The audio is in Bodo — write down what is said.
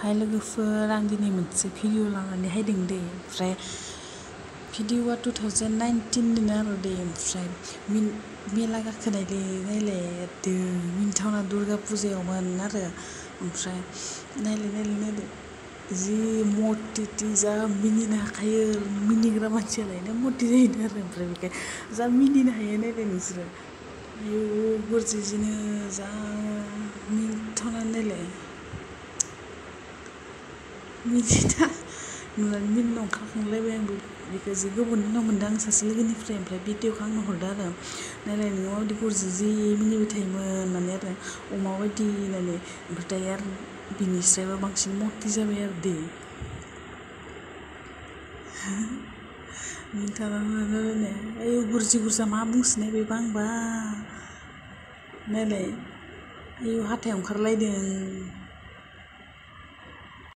हाय लोगोफोर, आं दिनै मोनसे भिडिअ लानानै हायदों दे। ओमफ्राय भिडिअआ 2019 आरो दे। ओमफ्राय मेला गाखोनायलै नायलाय मिनिथावना दुर्गा फुजायावमोन आरो। ओमफ्राय नायलाय जि मति जा मिनिनो हाखायो। मिनिग्रा मानसियालायनो मति जायो आरो। ओमफ्राय बेखाय जा मिनिनो हायो नायलाय नोंसोरो। आयु गुरजिजिनो जा मिनिथावना नायलाय मिनिना नुनानै मिनिनो ओंखारखांलायबाय आंबो। बेखौ जि गोबावनि उनाव मोनदों आं सासे लोगोनिफ्राय। ओमफ्राय भिडिअखौ आंनो हरदो आरो नायलाय नोङो माबायदि गुरजि मिनिबाय थायोमोन होननानै आरो अमा बायदि होननानै। ओमफ्राय दायो आरो बिनिस्रायबो बांसिन मति जाबाय आरो दे। मिनिथावना नायलाय आयु गुरजि गुरजा मा बुंसोनायबायबा आंबा नायलाय आयु हाथाय ओंखारलायदों।